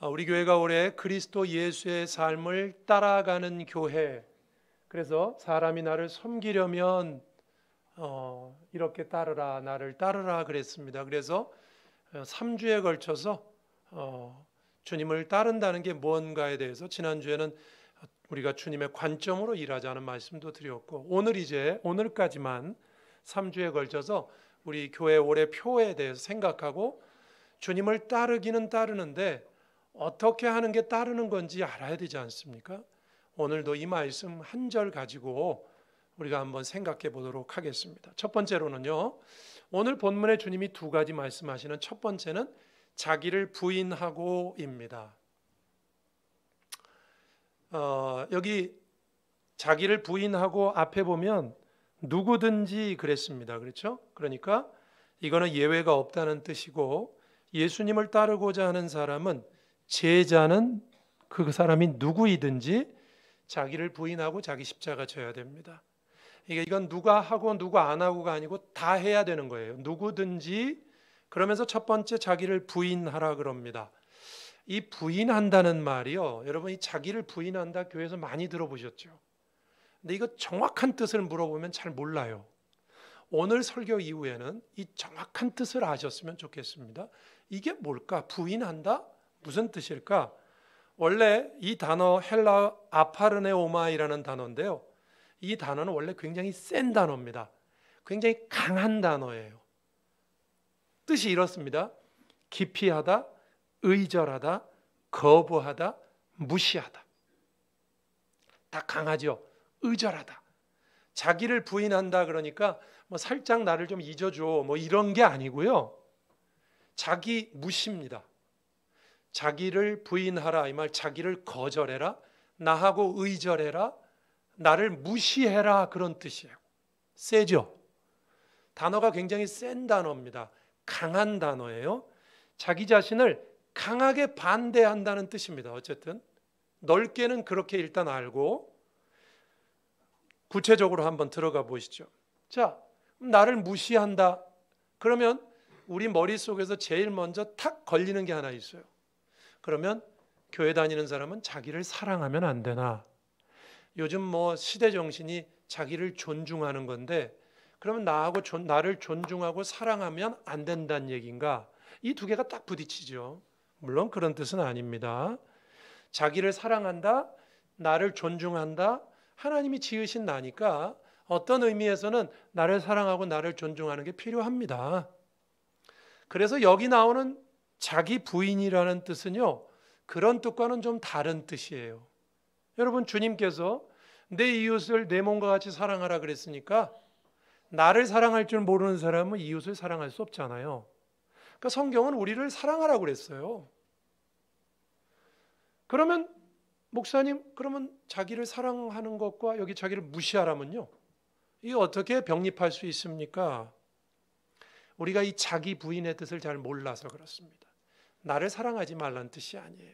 우리 교회가 올해 그리스도 예수의 삶을 따라가는 교회. 그래서 사람이 나를 섬기려면 이렇게 따르라, 나를 따르라 그랬습니다. 그래서 3주에 걸쳐서 주님을 따른다는 게 뭔가에 대해서 지난주에는 우리가 주님의 관점으로 일하자는 말씀도 드렸고, 오늘까지만 3주에 걸쳐서 우리 교회 올해 표에 대해서 생각하고, 주님을 따르기는 따르는데 어떻게 하는 게 따르는 건지 알아야 되지 않습니까? 오늘도 이 말씀 한 절 가지고 우리가 한번 생각해 보도록 하겠습니다. 첫 번째로는요, 오늘 본문에 주님이 두 가지 말씀하시는 첫 번째는 자기를 부인하고입니다. 여기 자기를 부인하고 앞에 보면 누구든지 그랬습니다. 그렇죠? 그러니까 이거는 예외가 없다는 뜻이고, 예수님을 따르고자 하는 사람은, 제자는 그 사람이 누구이든지 자기를 부인하고 자기 십자가 져야 됩니다. 이건 누가 하고 누가 안 하고가 아니고 다 해야 되는 거예요. 누구든지. 그러면서 첫 번째 자기를 부인하라 그럽니다. 이 부인한다는 말이요, 여러분, 이 자기를 부인한다 교회에서 많이 들어보셨죠? 근데 이거 정확한 뜻을 물어보면 잘 몰라요. 오늘 설교 이후에는 이 정확한 뜻을 아셨으면 좋겠습니다. 이게 뭘까? 부인한다? 무슨 뜻일까? 원래 이 단어 헬라 아파르네오마이라는 단어인데요, 이 단어는 원래 굉장히 센 단어입니다. 굉장히 강한 단어예요. 뜻이 이렇습니다. 기피하다, 의절하다, 거부하다, 무시하다. 다 강하죠. 의절하다. 자기를 부인한다 그러니까 뭐 살짝 나를 좀 잊어줘 뭐 이런 게 아니고요, 자기 무시입니다. 자기를 부인하라, 이 말 자기를 거절해라, 나하고 의절해라, 나를 무시해라, 그런 뜻이에요. 세죠? 단어가 굉장히 센 단어입니다. 강한 단어예요. 자기 자신을 강하게 반대한다는 뜻입니다. 어쨌든 넓게는 그렇게 일단 알고 구체적으로 한번 들어가 보시죠. 자, 나를 무시한다 그러면 우리 머릿속에서 제일 먼저 탁 걸리는 게 하나 있어요. 그러면 교회 다니는 사람은 자기를 사랑하면 안 되나? 요즘 뭐 시대 정신이 자기를 존중하는 건데, 그러면 나를 존중하고 사랑하면 안 된다는 얘기인가? 이 두 개가 딱 부딪히죠. 물론 그런 뜻은 아닙니다. 자기를 사랑한다, 나를 존중한다, 하나님이 지으신 나니까 어떤 의미에서는 나를 사랑하고 나를 존중하는 게 필요합니다. 그래서 여기 나오는 자기 부인이라는 뜻은요, 그런 뜻과는 좀 다른 뜻이에요. 여러분, 주님께서 내 이웃을 내 몸과 같이 사랑하라 그랬으니까 나를 사랑할 줄 모르는 사람은 이웃을 사랑할 수 없잖아요. 그러니까 성경은 우리를 사랑하라고 그랬어요. 그러면 목사님, 그러면 자기를 사랑하는 것과 여기 자기를 무시하라면요, 이게 어떻게 병립할 수 있습니까? 우리가 이 자기 부인의 뜻을 잘 몰라서 그렇습니다. 나를 사랑하지 말라는 뜻이 아니에요.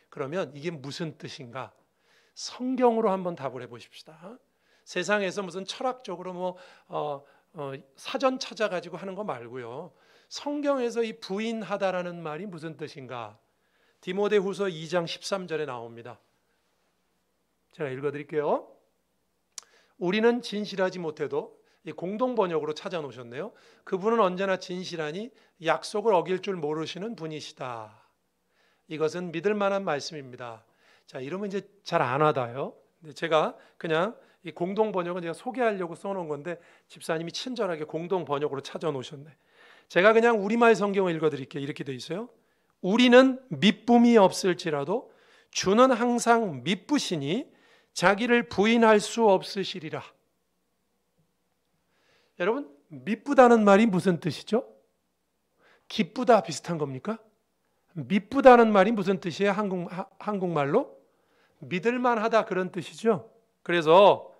그러면 이게 무슨 뜻인가? 성경으로 한번 답을 해보십시다. 세상에서 무슨 철학적으로 사전 찾아가지고 하는 거 말고요, 성경에서 이 부인하다라는 말이 무슨 뜻인가? 디모데후서 2장 13절에 나옵니다. 제가 읽어드릴게요. 우리는 진실하지 못해도, 이 공동 번역으로 찾아 놓으셨네요. 그분은 언제나 진실하니 약속을 어길 줄 모르시는 분이시다. 이것은 믿을 만한 말씀입니다. 자, 이러면 이제 잘 안 와닿아요. 제가 그냥 이 공동 번역은 제가 소개하려고 써놓은 건데 집사님이 친절하게 공동 번역으로 찾아 놓으셨네. 제가 그냥 우리말 성경을 읽어드릴게요. 이렇게 돼 있어요. 우리는 미쁨이 없을지라도 주는 항상 미쁘시니 자기를 부인할 수 없으시리라. 여러분, 미쁘다는 말이 무슨 뜻이죠? 기쁘다 비슷한 겁니까? 미쁘다는 말이 무슨 뜻이에요? 한국말로? 믿을만하다, 그런 뜻이죠. 그래서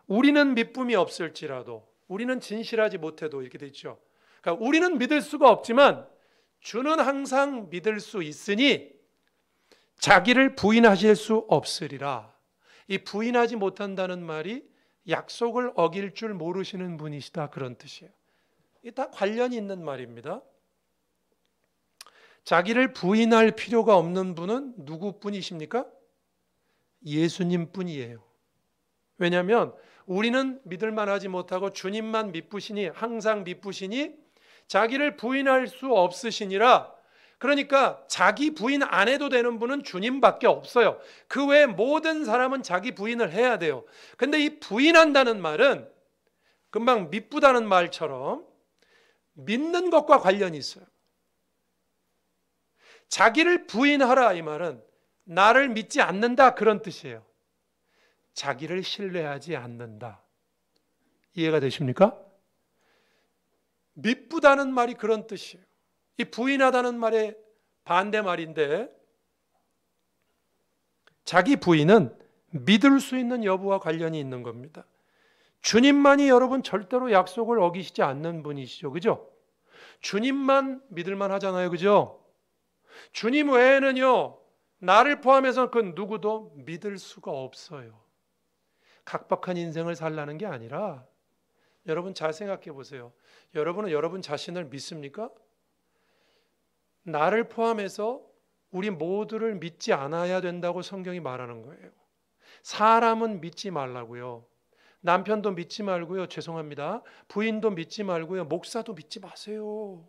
우리는 미쁨이 없을지라도, 우리는 진실하지 못해도, 이렇게 돼 있죠. 그러니까 우리는 믿을 수가 없지만 주는 항상 믿을 수 있으니 자기를 부인하실 수 없으리라. 이 부인하지 못한다는 말이 약속을 어길 줄 모르시는 분이시다, 그런 뜻이에요. 이게 다 관련이 있는 말입니다. 자기를 부인할 필요가 없는 분은 누구뿐이십니까? 예수님 뿐이에요. 왜냐하면 우리는 믿을만 하지 못하고 주님만 믿으시니, 항상 믿으시니 자기를 부인할 수 없으시니라. 그러니까 자기 부인 안 해도 되는 분은 주님밖에 없어요. 그 외에 모든 사람은 자기 부인을 해야 돼요. 근데 이 부인한다는 말은 금방 믿부다는 말처럼 믿는 것과 관련이 있어요. 자기를 부인하라 이 말은 나를 믿지 않는다 그런 뜻이에요. 자기를 신뢰하지 않는다. 이해가 되십니까? 믿부다는 말이 그런 뜻이에요. 이 부인하다는 말의 반대말인데 자기 부인은 믿을 수 있는 여부와 관련이 있는 겁니다. 주님만이 여러분 절대로 약속을 어기시지 않는 분이시죠. 그죠? 주님만 믿을만 하잖아요. 그죠? 주님 외에는요, 나를 포함해서 그 누구도 믿을 수가 없어요. 각박한 인생을 살라는 게 아니라 여러분 잘 생각해 보세요. 여러분은 여러분 자신을 믿습니까? 나를 포함해서 우리 모두를 믿지 않아야 된다고 성경이 말하는 거예요. 사람은 믿지 말라고요. 남편도 믿지 말고요. 죄송합니다. 부인도 믿지 말고요. 목사도 믿지 마세요.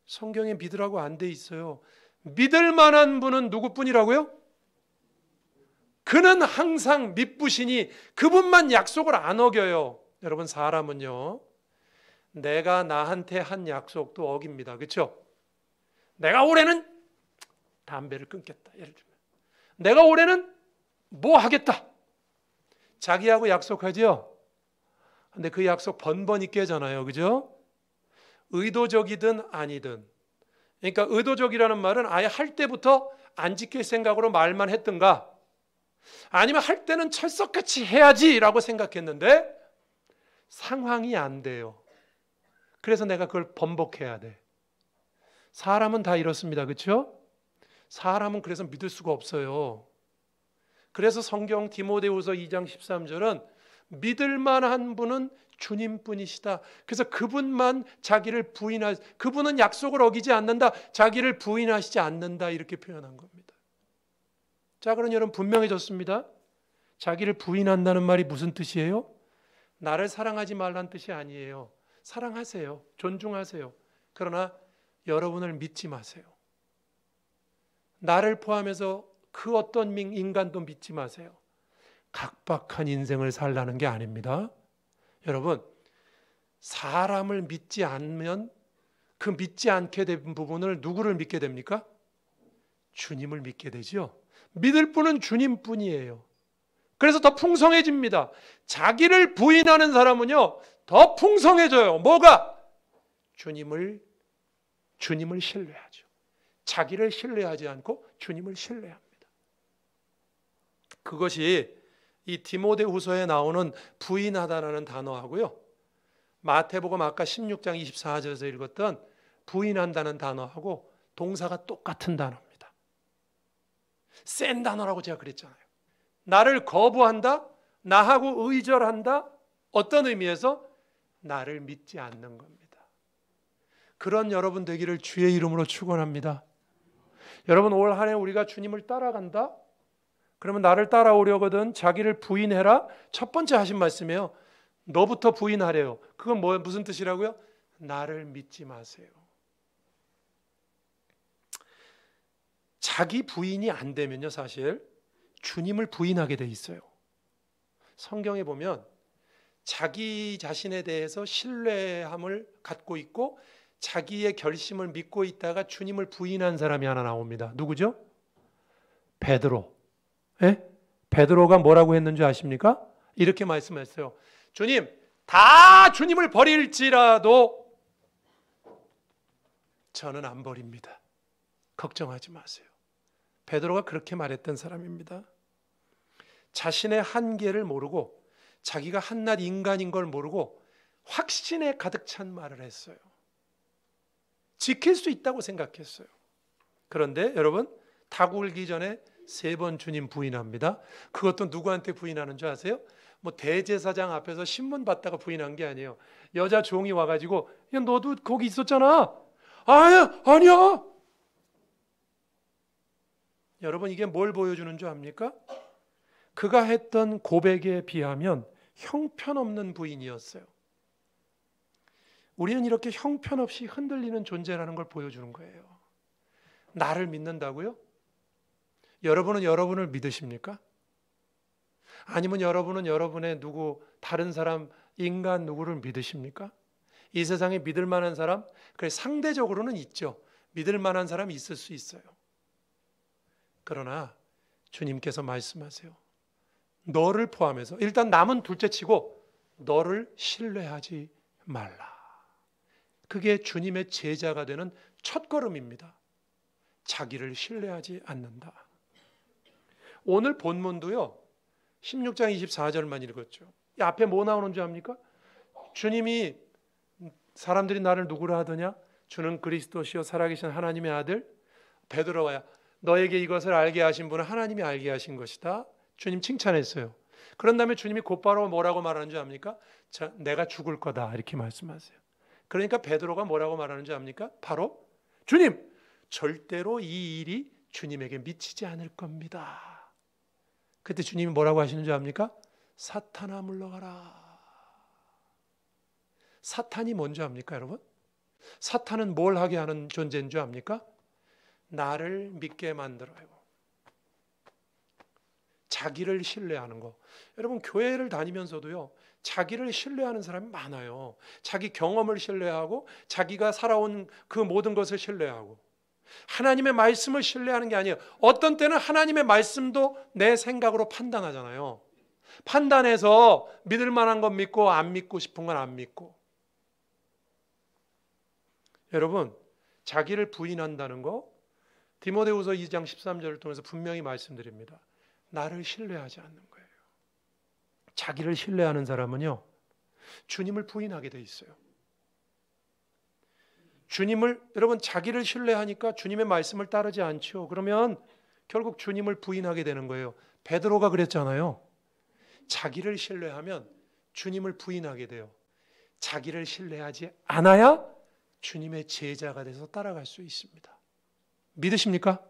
성경에 믿으라고 안 돼 있어요. 믿을 만한 분은 누구뿐이라고요? 그는 항상 믿으시니 그분만 약속을 안 어겨요. 여러분 사람은요. 내가 나한테 한 약속도 어깁니다. 그렇죠? 내가 올해는 담배를 끊겠다. 예를 들면 내가 올해는 뭐 하겠다. 자기하고 약속하죠. 근데 그 약속 번번이 깨잖아요. 그죠? 의도적이든 아니든. 그러니까 의도적이라는 말은 아예 할 때부터 안 지킬 생각으로 말만 했든가 아니면 할 때는 철석같이 해야지라고 생각했는데 상황이 안 돼요. 그래서 내가 그걸 번복해야 돼. 사람은 다 이렇습니다. 그렇죠? 사람은 그래서 믿을 수가 없어요. 그래서 성경 디모데후서 2장 13절은 믿을 만한 분은 주님뿐이시다. 그래서 그분만 자기를 그분은 약속을 어기지 않는다. 자기를 부인하시지 않는다. 이렇게 표현한 겁니다. 자, 그럼 여러분 분명해졌습니다. 자기를 부인한다는 말이 무슨 뜻이에요? 나를 사랑하지 말라는 뜻이 아니에요. 사랑하세요. 존중하세요. 그러나 여러분을 믿지 마세요. 나를 포함해서 그 어떤 인간도 믿지 마세요. 각박한 인생을 살라는 게 아닙니다. 여러분, 사람을 믿지 않으면 그 믿지 않게 된 부분을 누구를 믿게 됩니까? 주님을 믿게 되죠. 믿을 분은 주님뿐이에요. 그래서 더 풍성해집니다. 자기를 부인하는 사람은요, 더 풍성해져요. 뭐가? 주님을 신뢰하죠. 자기를 신뢰하지 않고 주님을 신뢰합니다. 그것이 이 디모데후서에 나오는 부인하다라는 단어하고요. 마태복음 아까 16장 24절에서 읽었던 부인한다는 단어하고 동사가 똑같은 단어입니다. 센 단어라고 제가 그랬잖아요. 나를 거부한다, 나하고 의절한다. 어떤 의미에서? 나를 믿지 않는 겁니다. 그런 여러분 되기를 주의 이름으로 축원합니다. 여러분 올 한 해 우리가 주님을 따라간다? 그러면 나를 따라오려거든 자기를 부인해라. 첫 번째 하신 말씀이에요. 너부터 부인하래요. 그건 무슨 뜻이라고요? 나를 믿지 마세요. 자기 부인이 안 되면요, 사실 주님을 부인하게 돼 있어요. 성경에 보면 자기 자신에 대해서 신뢰함을 갖고 있고 자기의 결심을 믿고 있다가 주님을 부인한 사람이 하나 나옵니다. 누구죠? 베드로. 예? 베드로가 뭐라고 했는지 아십니까? 이렇게 말씀했어요. 주님, 다 주님을 버릴지라도 저는 안 버립니다. 걱정하지 마세요. 베드로가 그렇게 말했던 사람입니다. 자신의 한계를 모르고 자기가 한낱 인간인 걸 모르고 확신에 가득 찬 말을 했어요. 지킬 수 있다고 생각했어요. 그런데 여러분 다 굴기 전에 3번 주님 부인합니다. 그것도 누구한테 부인하는 줄 아세요? 뭐 대제사장 앞에서 신문 받다가 부인한 게 아니에요. 여자 종이 와가지고 야 너도 거기 있었잖아. 아니야. 여러분, 이게 뭘 보여주는 줄 압니까? 그가 했던 고백에 비하면 형편없는 부인이었어요. 우리는 이렇게 형편없이 흔들리는 존재라는 걸 보여주는 거예요. 나를 믿는다고요? 여러분은 여러분을 믿으십니까? 아니면 여러분은 여러분의 다른 사람, 인간 누구를 믿으십니까? 이 세상에 믿을 만한 사람, 그래 상대적으로는 있죠. 믿을 만한 사람이 있을 수 있어요. 그러나 주님께서 말씀하세요. 너를 포함해서, 일단 남은 둘째치고 너를 신뢰하지 말라. 그게 주님의 제자가 되는 첫걸음입니다. 자기를 신뢰하지 않는다. 오늘 본문도요, 16장 24절만 읽었죠. 이 앞에 뭐 나오는 줄 압니까? 주님이 사람들이 나를 누구라 하더냐? 주는 그리스도시요 살아계신 하나님의 아들. 베드로가 너에게 이것을 알게 하신 분은 하나님이 알게 하신 것이다. 주님 칭찬했어요. 그런 다음에 주님이 곧바로 뭐라고 말하는 줄 압니까? 자, 내가 죽을 거다 이렇게 말씀하세요. 그러니까 베드로가 뭐라고 말하는 줄 압니까? 바로 주님, 절대로 이 일이 주님에게 미치지 않을 겁니다. 그때 주님이 뭐라고 하시는 줄 압니까? 사탄아 물러가라. 사탄이 뭔지 압니까, 여러분? 사탄은 뭘 하게 하는 존재인 줄 압니까? 나를 믿게 만들어요. 자기를 신뢰하는 거. 여러분, 교회를 다니면서도요, 자기를 신뢰하는 사람이 많아요. 자기 경험을 신뢰하고 자기가 살아온 그 모든 것을 신뢰하고 하나님의 말씀을 신뢰하는 게 아니에요. 어떤 때는 하나님의 말씀도 내 생각으로 판단하잖아요. 판단해서 믿을 만한 건 믿고 안 믿고 싶은 건 안 믿고. 여러분, 자기를 부인한다는 거 디모데후서 2장 13절을 통해서 분명히 말씀드립니다. 나를 신뢰하지 않는 거예요. 자기를 신뢰하는 사람은요, 주님을 부인하게 돼 있어요. 여러분, 자기를 신뢰하니까 주님의 말씀을 따르지 않죠. 그러면 결국 주님을 부인하게 되는 거예요. 베드로가 그랬잖아요. 자기를 신뢰하면 주님을 부인하게 돼요. 자기를 신뢰하지 않아야 주님의 제자가 돼서 따라갈 수 있습니다. 믿으십니까?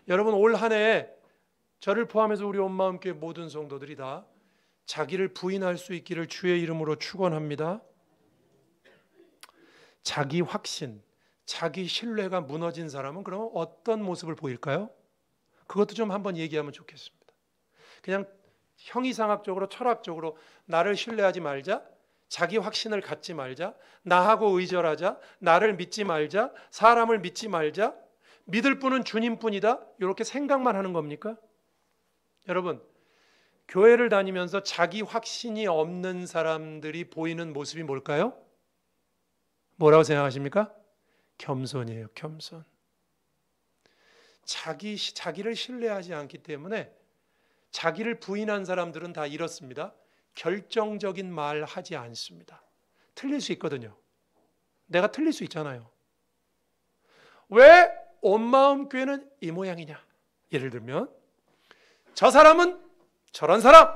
여러분, 올 한 해 저를 포함해서 우리 온마음교회 모든 성도들이 다 자기를 부인할 수 있기를 주의 이름으로 축원합니다. 자기 확신, 자기 신뢰가 무너진 사람은 그러면 어떤 모습을 보일까요? 그것도 좀 한번 얘기하면 좋겠습니다. 그냥 형이상학적으로 철학적으로 나를 신뢰하지 말자, 자기 확신을 갖지 말자, 나하고 의절하자, 나를 믿지 말자, 사람을 믿지 말자, 믿을 분은 주님뿐이다, 이렇게 생각만 하는 겁니까? 여러분, 교회를 다니면서 자기 확신이 없는 사람들이 보이는 모습이 뭘까요? 뭐라고 생각하십니까? 겸손이에요. 겸손. 자기를 신뢰하지 않기 때문에 자기를 부인한 사람들은 다 이렇습니다. 결정적인 말 하지 않습니다. 틀릴 수 있거든요. 내가 틀릴 수 있잖아요. 왜 온마음 교회는 이 모양이냐? 예를 들면 저 사람은 저런 사람.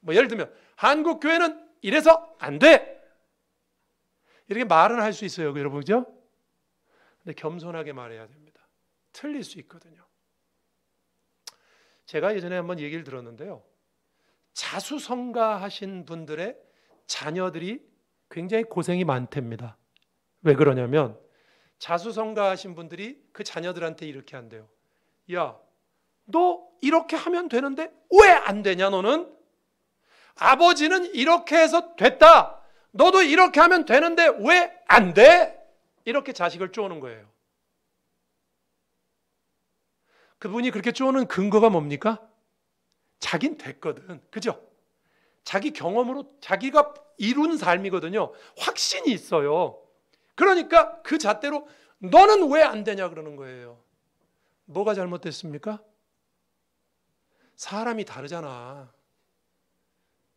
예를 들면 한국 교회는 이래서 안 돼. 이렇게 말은 할 수 있어요, 여러분, 그죠? 근데 겸손하게 말해야 됩니다. 틀릴 수 있거든요. 제가 예전에 한번 얘기를 들었는데요. 자수성가하신 분들의 자녀들이 굉장히 고생이 많답니다. 왜 그러냐면 자수성가하신 분들이 그 자녀들한테 이렇게 한대요. 야, 너 이렇게 하면 되는데 왜 안 되냐 너는? 아버지는 이렇게 해서 됐다. 너도 이렇게 하면 되는데 왜 안 돼? 이렇게 자식을 쪼는 거예요. 그분이 그렇게 쪼는 근거가 뭡니까? 자긴 됐거든. 그죠? 자기 경험으로 자기가 이룬 삶이거든요. 확신이 있어요. 그러니까 그 잣대로 너는 왜 안 되냐 그러는 거예요. 뭐가 잘못됐습니까? 사람이 다르잖아.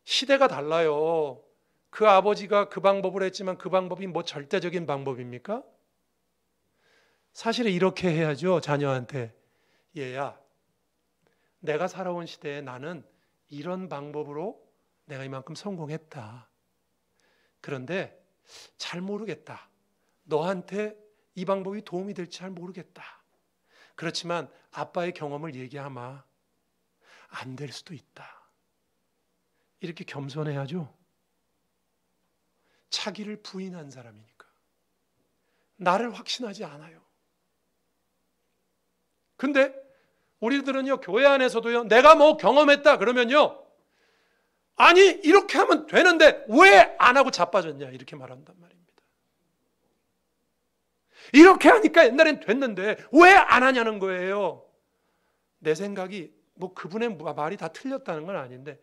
시대가 달라요. 그 아버지가 그 방법을 했지만 그 방법이 뭐 절대적인 방법입니까? 사실은 이렇게 해야죠. 자녀한테. 얘야, 내가 살아온 시대에 나는 이런 방법으로 내가 이만큼 성공했다. 그런데 잘 모르겠다. 너한테 이 방법이 도움이 될지 잘 모르겠다. 그렇지만 아빠의 경험을 얘기하마. 안 될 수도 있다. 이렇게 겸손해야죠. 자기를 부인한 사람이니까. 나를 확신하지 않아요. 근데 우리들은요, 교회 안에서도요, 내가 뭐 경험했다 그러면요, 아니 이렇게 하면 되는데 왜 안 하고 자빠졌냐 이렇게 말한단 말입니다. 이렇게 하니까 옛날엔 됐는데 왜 안 하냐는 거예요. 내 생각이 뭐 그분의 말이 다 틀렸다는 건 아닌데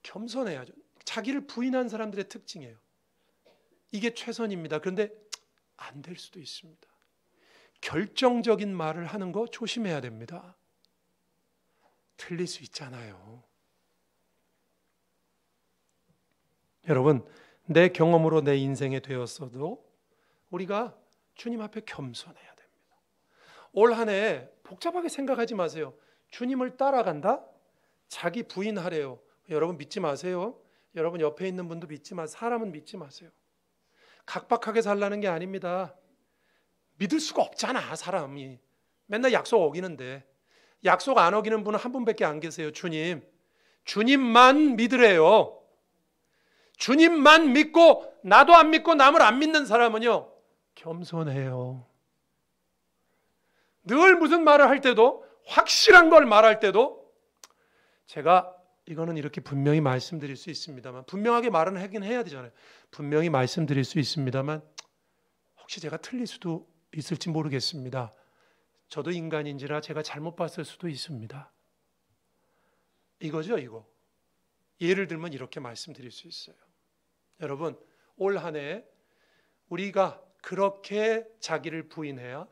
겸손해야죠. 자기를 부인한 사람들의 특징이에요. 이게 최선입니다. 그런데 안 될 수도 있습니다. 결정적인 말을 하는 거 조심해야 됩니다. 틀릴 수 있잖아요. 여러분, 내 경험으로 내 인생에 되었어도 우리가 주님 앞에 겸손해야 됩니다. 올 한 해 복잡하게 생각하지 마세요. 주님을 따라간다? 자기 부인하래요. 여러분 믿지 마세요. 여러분 옆에 있는 분도 믿지 마세요. 사람은 믿지 마세요. 각박하게 살라는 게 아닙니다. 믿을 수가 없잖아, 사람이. 맨날 약속 어기는데. 약속 안 어기는 분은 한 분밖에 안 계세요. 주님. 주님만 믿으래요. 주님만 믿고 나도 안 믿고 남을 안 믿는 사람은요, 겸손해요. 늘 무슨 말을 할 때도, 확실한 걸 말할 때도 제가 이거는 이렇게 분명히 말씀드릴 수 있습니다만, 분명하게 말은 하긴 해야 되잖아요. 분명히 말씀드릴 수 있습니다만 혹시 제가 틀릴 수도 있을지 모르겠습니다. 저도 인간인지라 제가 잘못 봤을 수도 있습니다. 이거죠, 이거. 예를 들면 이렇게 말씀드릴 수 있어요. 여러분, 올 한 해 우리가 그렇게 자기를 부인해야,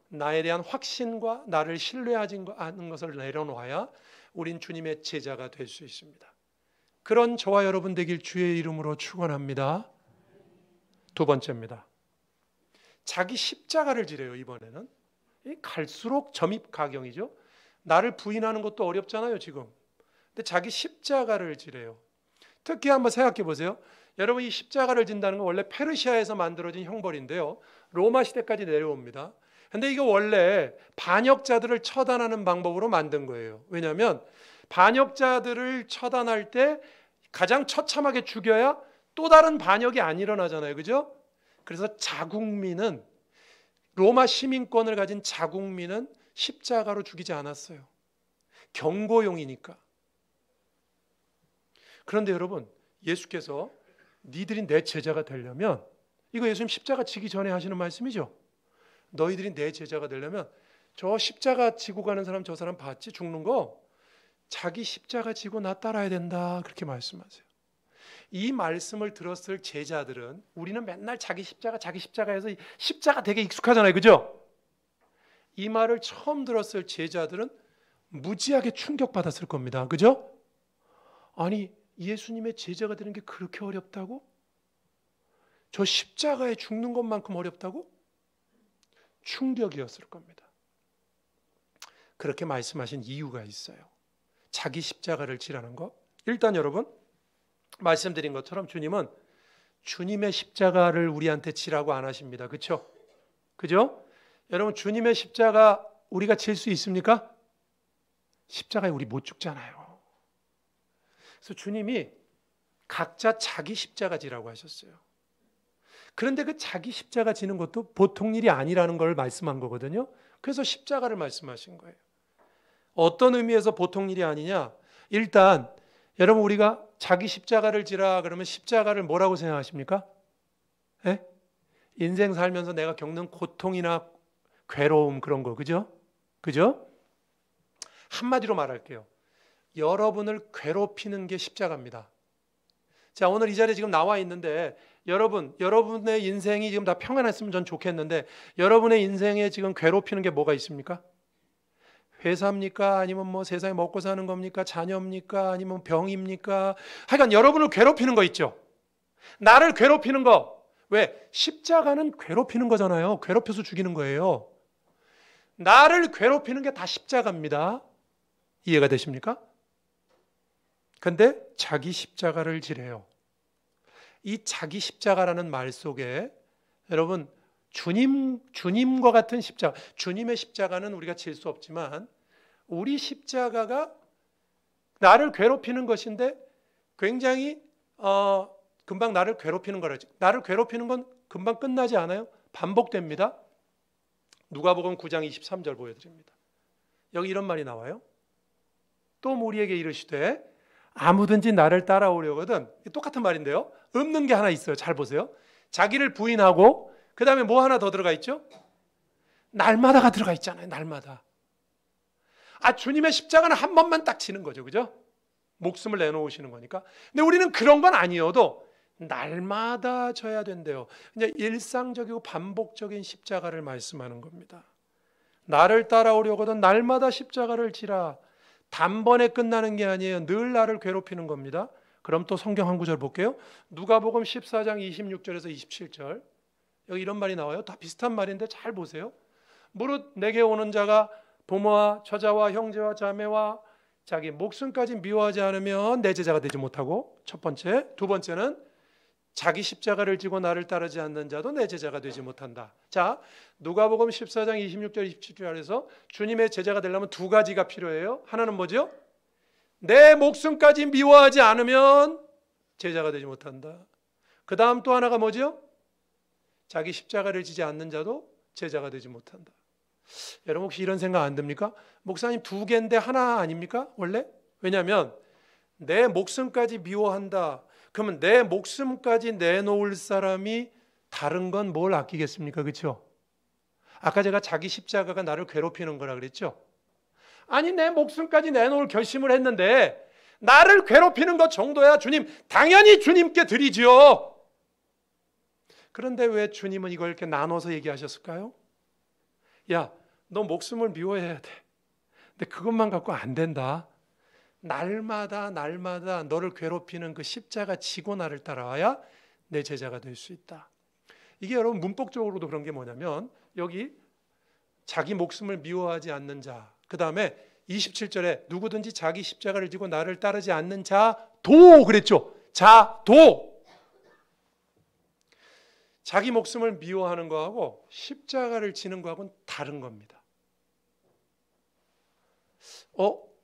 나에 대한 확신과 나를 신뢰하지 않는 것을 내려놓아야 우린 주님의 제자가 될 수 있습니다. 그런 저와 여러분 되길 주의 이름으로 축원합니다. 두 번째입니다. 자기 십자가를 지래요. 이번에는 갈수록 점입가경이죠. 나를 부인하는 것도 어렵잖아요, 지금. 근데 자기 십자가를 지래요. 특히 한번 생각해 보세요. 여러분, 이 십자가를 진다는 건 원래 페르시아에서 만들어진 형벌인데요, 로마 시대까지 내려옵니다. 근데 이거 원래 반역자들을 처단하는 방법으로 만든 거예요. 왜냐하면 반역자들을 처단할 때 가장 처참하게 죽여야 또 다른 반역이 안 일어나잖아요, 그죠? 그래서 자국민은, 로마 시민권을 가진 자국민은 십자가로 죽이지 않았어요. 경고용이니까. 그런데 여러분, 예수께서 니들이 내 제자가 되려면, 이거 예수님 십자가 지기 전에 하시는 말씀이죠. 너희들이 내 제자가 되려면 저 십자가 지고 가는 사람, 저 사람 봤지? 죽는 거. 자기 십자가 지고 나 따라야 된다, 그렇게 말씀하세요. 이 말씀을 들었을 제자들은, 우리는 맨날 자기 십자가에서 십자가 되게 익숙하잖아요, 그죠? 이 말을 처음 들었을 제자들은 무지하게 충격받았을 겁니다, 그죠? 아니, 예수님의 제자가 되는 게 그렇게 어렵다고? 저 십자가에 죽는 것만큼 어렵다고? 충격이었을 겁니다. 그렇게 말씀하신 이유가 있어요. 자기 십자가를 지라는 거. 일단 여러분, 말씀드린 것처럼 주님은 주님의 십자가를 우리한테 지라고 안 하십니다. 그렇죠? 그죠? 여러분, 주님의 십자가 우리가 질 수 있습니까? 십자가에 우리 못 죽잖아요. 그래서 주님이 각자 자기 십자가 지라고 하셨어요. 그런데 그 자기 십자가 지는 것도 보통 일이 아니라는 걸 말씀한 거거든요. 그래서 십자가를 말씀하신 거예요. 어떤 의미에서 보통 일이 아니냐? 일단 여러분, 우리가 자기 십자가를 지라 그러면 십자가를 뭐라고 생각하십니까? 예? 인생 살면서 내가 겪는 고통이나 괴로움, 그런 거, 그죠? 그죠? 한마디로 말할게요. 여러분을 괴롭히는 게 십자가입니다. 자, 오늘 이 자리에 지금 나와 있는데 여러분의 인생이 지금 다 평안했으면 전 좋겠는데, 여러분의 인생에 지금 괴롭히는 게 뭐가 있습니까? 회사입니까? 아니면 뭐 세상에 먹고 사는 겁니까? 자녀입니까? 아니면 병입니까? 하여간 여러분을 괴롭히는 거 있죠. 나를 괴롭히는 거. 왜? 십자가는 괴롭히는 거잖아요. 괴롭혀서 죽이는 거예요. 나를 괴롭히는 게 다 십자가입니다. 이해가 되십니까? 근데 자기 십자가를 지래요. 이 자기 십자가라는 말 속에 여러분, 주님과 같은 십자가, 주님의 십자가는 우리가 질 수 없지만 우리 십자가가 나를 괴롭히는 것인데 굉장히 금방 나를 괴롭히는 거라지. 나를 괴롭히는 건 금방 끝나지 않아요. 반복됩니다. 누가복음 9장 23절 보여드립니다. 여기 이런 말이 나와요. 또 우리에게 이르시되 아무든지 나를 따라오려거든. 똑같은 말인데요. 없는 게 하나 있어요. 잘 보세요. 자기를 부인하고 그 다음에 뭐 하나 더 들어가 있죠? 날마다가 들어가 있잖아요. 날마다. 주님의 십자가는 한 번만 딱 지는 거죠. 그죠? 목숨을 내놓으시는 거니까. 근데 우리는 그런 건 아니어도 날마다 져야 된대요. 이제 일상적이고 반복적인 십자가를 말씀하는 겁니다. 나를 따라오려거든 날마다 십자가를 지라. 단번에 끝나는 게 아니에요. 늘 나를 괴롭히는 겁니다. 그럼 또 성경 한 구절 볼게요. 누가복음 14장 26절에서 27절. 여기 이런 말이 나와요. 다 비슷한 말인데 잘 보세요. 무릇 내게 오는 자가 부모와 처자와 형제와 자매와 자기 목숨까지 미워하지 않으면 내 제자가 되지 못하고, 첫 번째. 두 번째는 자기 십자가를 지고 나를 따르지 않는 자도 내 제자가 되지 못한다. 자, 누가복음 14장 26절 27절에서 주님의 제자가 되려면 두 가지가 필요해요. 하나는 뭐죠? 내 목숨까지 미워하지 않으면 제자가 되지 못한다. 그 다음 또 하나가 뭐죠? 자기 십자가를 지지 않는 자도 제자가 되지 못한다. 여러분 혹시 이런 생각 안 듭니까? 목사님 두 개인데 하나 아닙니까? 원래? 왜냐하면 내 목숨까지 미워한다. 그러면 내 목숨까지 내놓을 사람이 다른 건 뭘 아끼겠습니까? 그렇죠? 아까 제가 자기 십자가가 나를 괴롭히는 거라 그랬죠? 아니 내 목숨까지 내놓을 결심을 했는데 나를 괴롭히는 것 정도야 주님 당연히 주님께 드리지요. 그런데 왜 주님은 이걸 이렇게 나눠서 얘기하셨을까요? 야, 너 목숨을 미워해야 돼. 근데 그것만 갖고 안 된다. 날마다 너를 괴롭히는 그 십자가 지고 나를 따라와야 내 제자가 될 수 있다. 이게 여러분 문법적으로도 그런 게 뭐냐면 여기 자기 목숨을 미워하지 않는 자, 그 다음에 27절에 누구든지 자기 십자가를 지고 나를 따르지 않는 자도 그랬죠. 자도. 자기 목숨을 미워하는 거하고 십자가를 지는 거하고는 다른 겁니다.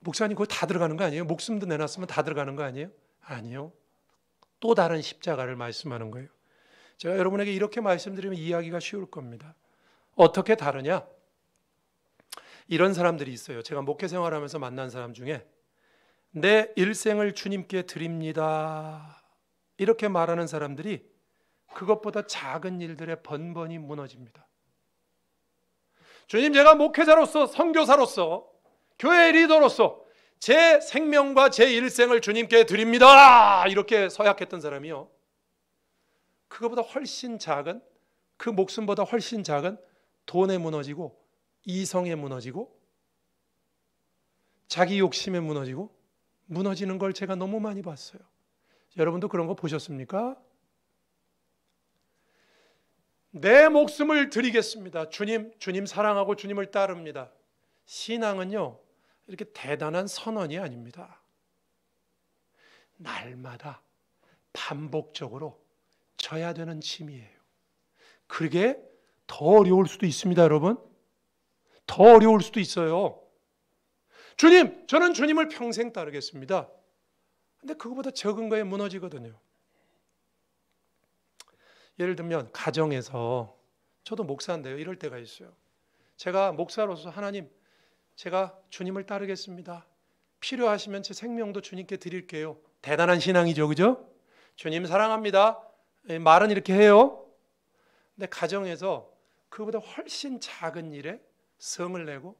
목사님 그거 다 들어가는 거 아니에요? 목숨도 내놨으면 다 들어가는 거 아니에요? 아니요. 또 다른 십자가를 말씀하는 거예요. 제가 여러분에게 이렇게 말씀드리면 이해하기가 쉬울 겁니다. 어떻게 다르냐? 이런 사람들이 있어요. 제가 목회 생활하면서 만난 사람 중에 내 일생을 주님께 드립니다. 이렇게 말하는 사람들이 그것보다 작은 일들에 번번이 무너집니다. 주님, 제가 목회자로서, 선교사로서, 교회 리더로서 제 생명과 제 일생을 주님께 드립니다. 이렇게 서약했던 사람이요. 그거보다 훨씬 작은, 그 목숨보다 훨씬 작은 돈에 무너지고, 이성에 무너지고, 자기 욕심에 무너지고, 무너지는 걸 제가 너무 많이 봤어요. 여러분도 그런 거 보셨습니까? 내 목숨을 드리겠습니다. 주님 사랑하고 주님을 따릅니다. 신앙은요, 이렇게 대단한 선언이 아닙니다. 날마다 반복적으로 져야 되는 짐이에요. 그게 더 어려울 수도 있습니다, 여러분. 더 어려울 수도 있어요. 주님, 저는 주님을 평생 따르겠습니다. 근데 그거보다 적은 거에 무너지거든요. 예를 들면 가정에서, 저도 목사인데요, 이럴 때가 있어요. 제가 목사로서 하나님, 제가 주님을 따르겠습니다. 필요하시면 제 생명도 주님께 드릴게요. 대단한 신앙이죠, 그죠? 주님 사랑합니다. 말은 이렇게 해요. 근데 가정에서 그보다 훨씬 작은 일에 성을 내고,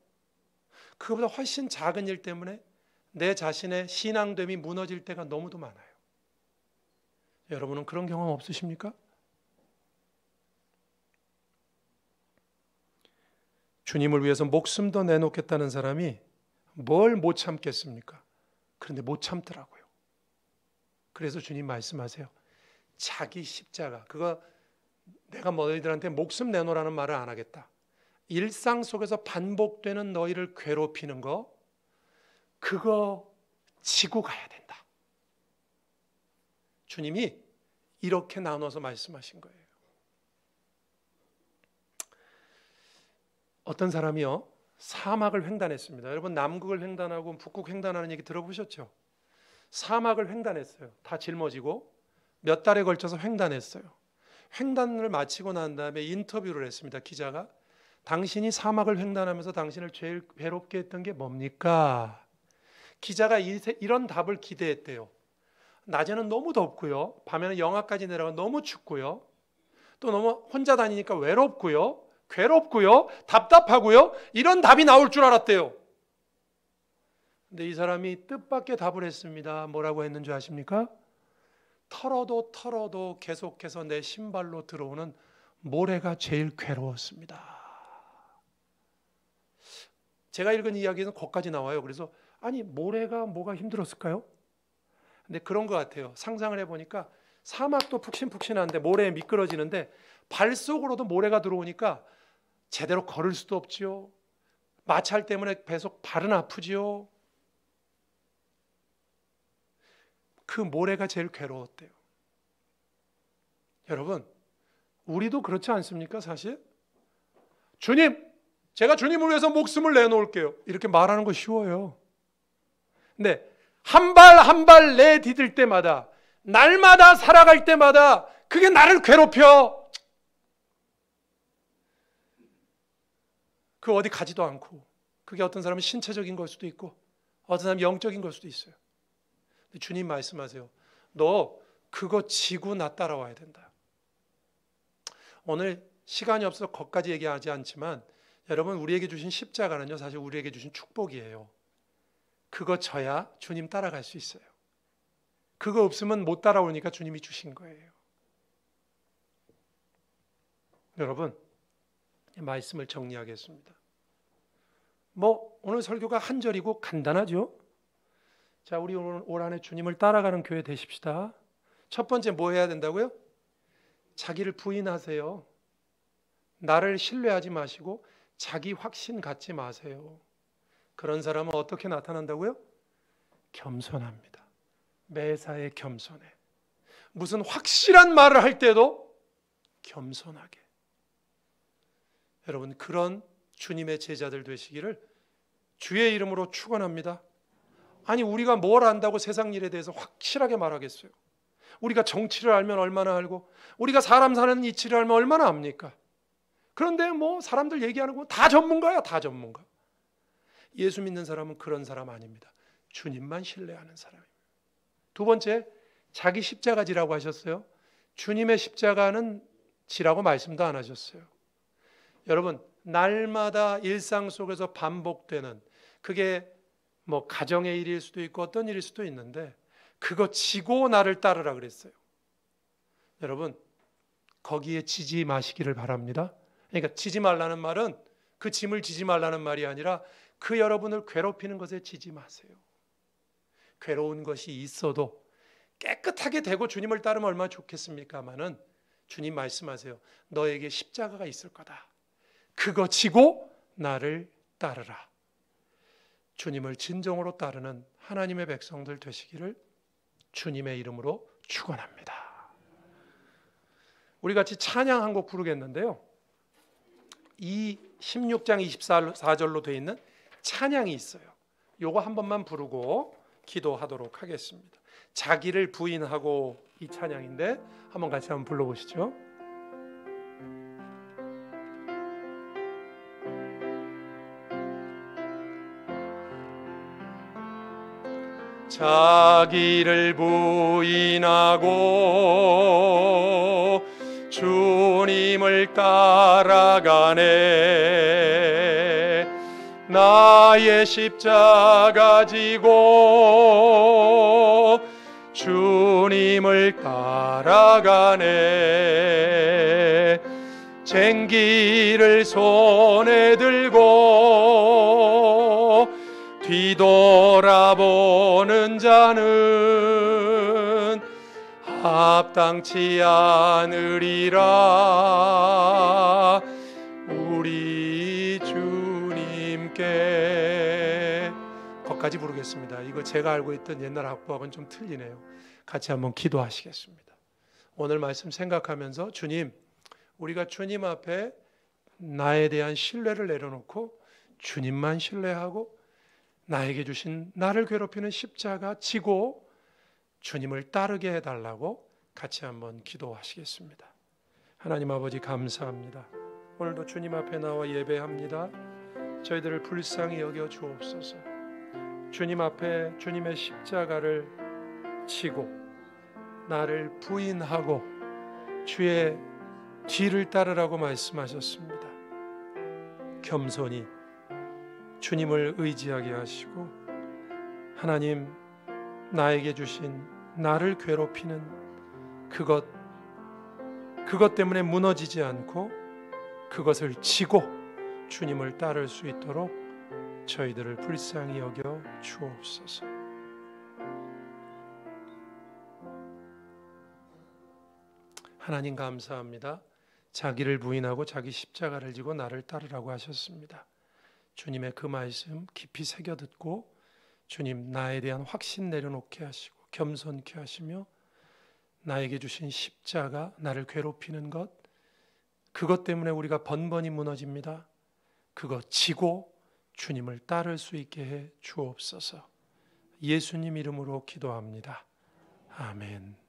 그보다 훨씬 작은 일 때문에 내 자신의 신앙됨이 무너질 때가 너무도 많아요. 여러분은 그런 경험 없으십니까? 주님을 위해서 목숨도 내놓겠다는 사람이 뭘 못 참겠습니까? 그런데 못 참더라고요. 그래서 주님 말씀하세요. 자기 십자가, 그거 내가 너희들한테 목숨 내놓으라는 말을 안 하겠다. 일상 속에서 반복되는 너희를 괴롭히는 거, 그거 지고 가야 된다. 주님이 이렇게 나눠서 말씀하신 거예요. 어떤 사람이요 사막을 횡단했습니다. 여러분 남극을 횡단하고 북극 횡단하는 얘기 들어보셨죠? 사막을 횡단했어요. 다 짊어지고 몇 달에 걸쳐서 횡단했어요. 횡단을 마치고 난 다음에 인터뷰를 했습니다. 기자가 당신이 사막을 횡단하면서 당신을 제일 괴롭게 했던 게 뭡니까? 기자가 이런 답을 기대했대요. 낮에는 너무 덥고요. 밤에는 영하까지 내려가 너무 춥고요. 또 너무 혼자 다니니까 외롭고요. 괴롭고요. 답답하고요. 이런 답이 나올 줄 알았대요. 근데 이 사람이 뜻밖의 답을 했습니다. 뭐라고 했는지 아십니까? 털어도 계속해서 내 신발로 들어오는 모래가 제일 괴로웠습니다. 제가 읽은 이야기는 거기까지 나와요. 그래서 아니 모래가 뭐가 힘들었을까요? 근데 그런 것 같아요. 상상을 해보니까 사막도 푹신푹신한데 모래에 미끄러지는데 발 속으로도 모래가 들어오니까 제대로 걸을 수도 없지요. 마찰 때문에 계속 발은 아프지요. 그 모래가 제일 괴로웠대요. 여러분, 우리도 그렇지 않습니까? 사실 주님, 제가 주님을 위해서 목숨을 내놓을게요. 이렇게 말하는 거 쉬워요. 근데 한 발 한 발 내디딜 때마다 날마다 살아갈 때마다 그게 나를 괴롭혀. 그 어디 가지도 않고 그게 어떤 사람은 신체적인 걸 수도 있고 어떤 사람은 영적인 걸 수도 있어요. 근데 주님 말씀하세요. 너 그거 지고 나 따라와야 된다. 오늘 시간이 없어서 거기까지 얘기하지 않지만 여러분 우리에게 주신 십자가는요 사실 우리에게 주신 축복이에요. 그거 져야 주님 따라갈 수 있어요. 그거 없으면 못 따라오니까 주님이 주신 거예요. 여러분 말씀을 정리하겠습니다. 오늘 설교가 한 절이고 간단하죠? 자, 우리 올 한해 주님을 따라가는 교회 되십시다. 첫 번째 뭐 해야 된다고요? 자기를 부인하세요. 나를 신뢰하지 마시고 자기 확신 갖지 마세요. 그런 사람은 어떻게 나타난다고요? 겸손합니다. 매사에 겸손해. 무슨 확실한 말을 할 때도 겸손하게. 여러분 그런 주님의 제자들 되시기를 주의 이름으로 축원합니다. 아니 우리가 뭘 안다고 세상 일에 대해서 확실하게 말하겠어요? 우리가 정치를 알면 얼마나 알고 우리가 사람 사는 이치를 알면 얼마나 압니까? 그런데 사람들 얘기하는 거 다 전문가야. 다 전문가. 예수 믿는 사람은 그런 사람 아닙니다. 주님만 신뢰하는 사람입니다. 두 번째, 자기 십자가 지라고 하셨어요. 주님의 십자가는 지라고 말씀도 안 하셨어요. 여러분 날마다 일상 속에서 반복되는 그게 가정의 일일 수도 있고 어떤 일일 수도 있는데 그거 지고 나를 따르라 그랬어요. 여러분 거기에 지지 마시기를 바랍니다. 그러니까 지지 말라는 말은 그 짐을 지지 말라는 말이 아니라 그 여러분을 괴롭히는 것에 지지 마세요. 괴로운 것이 있어도 깨끗하게 되고 주님을 따르면 얼마나 좋겠습니까마는 주님 말씀하세요. 너에게 십자가가 있을 거다. 그거 지고 나를 따르라. 주님을 진정으로 따르는 하나님의 백성들 되시기를 주님의 이름으로 축원합니다. 우리 같이 찬양 한 곡 부르겠는데요. 이 16장 24절로 되어 있는 찬양이 있어요. 요거 한 번만 부르고 기도하도록 하겠습니다. 자기를 부인하고 이 찬양인데 한번 같이 한번 불러보시죠. 자기를 부인하고 주님을 따라가네. 나의 십자가 지고 주님을 따라가네. 쟁기를 손에 들고 뒤돌아보는 자는 합당치 않으리라. 우리 주님께 거기까지 부르겠습니다. 이거 제가 알고 있던 옛날 악보하고는 좀 틀리네요. 같이 한번 기도하시겠습니다. 오늘 말씀 생각하면서 주님, 우리가 주님 앞에 나에 대한 신뢰를 내려놓고 주님만 신뢰하고 나에게 주신 나를 괴롭히는 십자가 지고 주님을 따르게 해달라고 같이 한번 기도하시겠습니다. 하나님 아버지 감사합니다. 오늘도 주님 앞에 나와 예배합니다. 저희들을 불쌍히 여겨 주옵소서. 주님 앞에 주님의 십자가를 지고 나를 부인하고 주의 뒤를 따르라고 말씀하셨습니다. 겸손히 주님을 의지하게 하시고 하나님 나에게 주신 나를 괴롭히는 그것 때문에 무너지지 않고 그것을 지고 주님을 따를 수 있도록 저희들을 불쌍히 여겨 주옵소서. 하나님 감사합니다. 자기를 부인하고 자기 십자가를 지고 나를 따르라고 하셨습니다. 주님의 그 말씀 깊이 새겨 듣고 주님 나에 대한 확신 내려놓게 하시고 겸손케 하시며 나에게 주신 십자가 나를 괴롭히는 그것 때문에 우리가 번번이 무너집니다. 그거 지고 주님을 따를 수 있게 해 주옵소서. 예수님 이름으로 기도합니다. 아멘.